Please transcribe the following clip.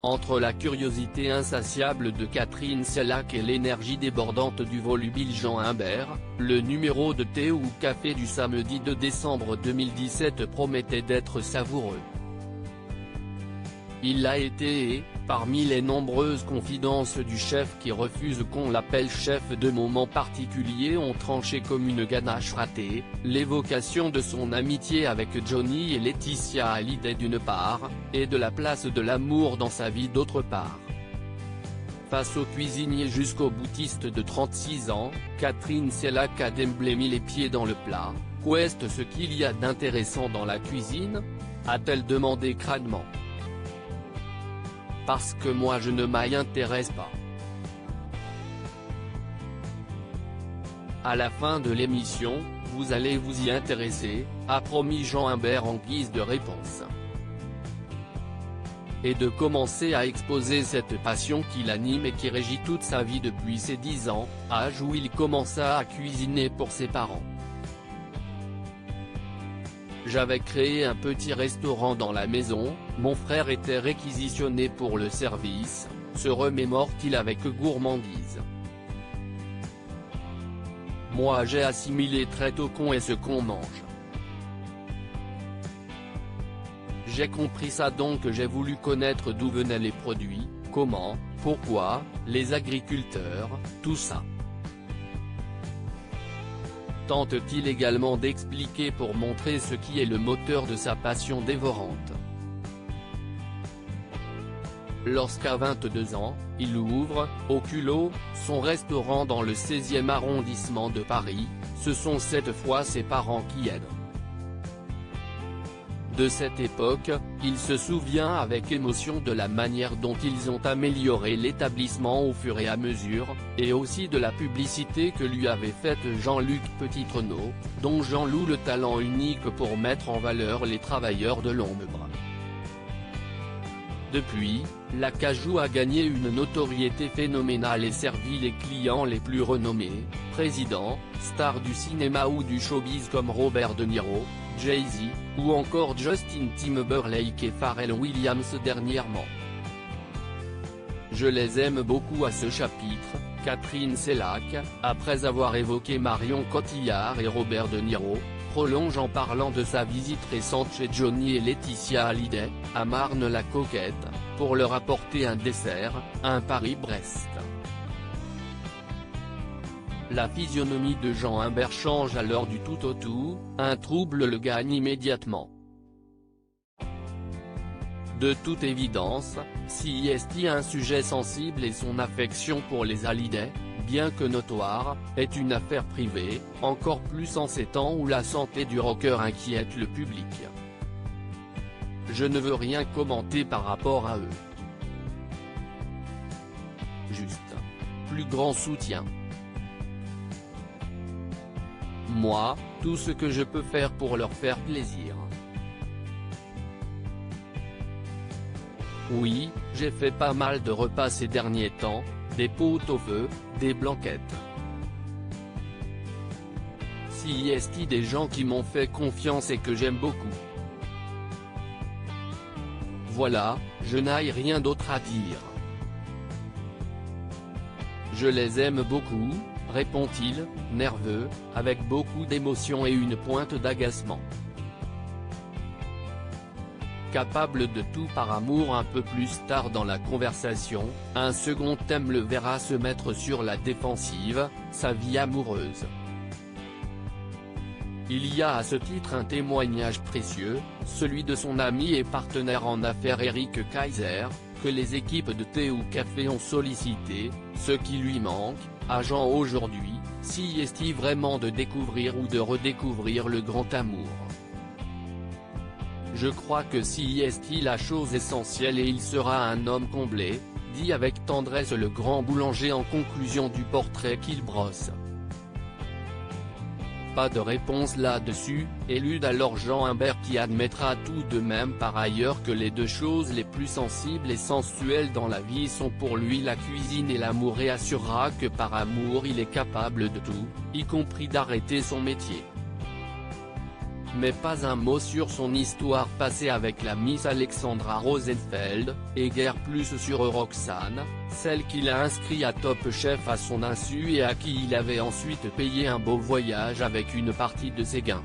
Entre la curiosité insatiable de Catherine Sellac et l'énergie débordante du volubile Jean Humbert, le numéro de thé ou café du samedi 2 décembre 2017 promettait d'être savoureux. Il l'a été et, parmi les nombreuses confidences du chef qui refuse qu'on l'appelle chef de moments particuliers ont tranché comme une ganache ratée, l'évocation de son amitié avec Johnny et Laetitia Hallyday d'une part, et de la place de l'amour dans sa vie d'autre part. Face au cuisinier jusqu'au boutiste de 36 ans, Catherine Sellac a d'emblée mis les pieds dans le plat. Qu'est-ce ce qu'il y a d'intéressant dans la cuisine ? A-t-elle demandé crânement. Parce que moi je ne m'y intéresse pas. À la fin de l'émission, vous allez vous y intéresser, a promis Jean Humbert en guise de réponse. Et de commencer à exposer cette passion qui l'anime et qui régit toute sa vie depuis ses 10 ans, âge où il commença à cuisiner pour ses parents. J'avais créé un petit restaurant dans la maison, mon frère était réquisitionné pour le service, se remémore-t-il avec gourmandise. Moi j'ai assimilé très tôt qu'on est ce qu'on mange. J'ai compris ça donc j'ai voulu connaître d'où venaient les produits, comment, pourquoi, les agriculteurs, tout ça. Tente-t-il également d'expliquer pour montrer ce qui est le moteur de sa passion dévorante. Lorsqu'à 22 ans, il ouvre, au culot, son restaurant dans le 16e arrondissement de Paris, ce sont cette fois ses parents qui aident. De cette époque, il se souvient avec émotion de la manière dont ils ont amélioré l'établissement au fur et à mesure, et aussi de la publicité que lui avait faite Jean-Luc Petitrenaud, dont Jean loue le talent unique pour mettre en valeur les travailleurs de l'ombre. Depuis, l'acajou a gagné une notoriété phénoménale et servi les clients les plus renommés, présidents, stars du cinéma ou du showbiz comme Robert De Niro, Jay-Z, ou encore Justin Timberlake et Pharrell Williams dernièrement. Je les aime beaucoup à ce chapitre, Catherine Sellac, après avoir évoqué Marion Cotillard et Robert De Niro, prolonge en parlant de sa visite récente chez Johnny et Laetitia Hallyday, à Marne-la-Coquette, pour leur apporter un dessert, un Paris-Brest. La physionomie de Jean Humbert change alors du tout au tout, un trouble le gagne immédiatement. De toute évidence, si est un sujet sensible et son affection pour les Hallyday, bien que notoire, est une affaire privée, encore plus en ces temps où la santé du rocker inquiète le public. Je ne veux rien commenter par rapport à eux. Juste. Plus grand soutien. Moi, tout ce que je peux faire pour leur faire plaisir. Oui, j'ai fait pas mal de repas ces derniers temps, des potes au feu, des blanquettes. Si est des gens qui m'ont fait confiance et que j'aime beaucoup. Voilà, je n'ai rien d'autre à dire. Je les aime beaucoup, répond-il, nerveux, avec beaucoup d'émotion et une pointe d'agacement. Capable de tout par amour un peu plus tard dans la conversation, un second thème le verra se mettre sur la défensive, sa vie amoureuse. Il y a à ce titre un témoignage précieux, celui de son ami et partenaire en affaires Eric Kaiser, que les équipes de thé ou café ont sollicité, ce qui lui manque, à Jean aujourd'hui, si est-il vraiment de découvrir ou de redécouvrir le grand amour. Je crois que si est la chose essentielle et il sera un homme comblé, dit avec tendresse le grand boulanger en conclusion du portrait qu'il brosse. Pas de réponse là-dessus, élude alors Jean Humbert qui admettra tout de même par ailleurs que les deux choses les plus sensibles et sensuelles dans la vie sont pour lui la cuisine et l'amour et assurera que par amour il est capable de tout, y compris d'arrêter son métier. mais pas un mot sur son histoire passée avec la Miss Alexandra Rosenfeld, et guère plus sur Roxane, celle qu'il a inscrit à Top Chef à son insu et à qui il avait ensuite payé un beau voyage avec une partie de ses gains.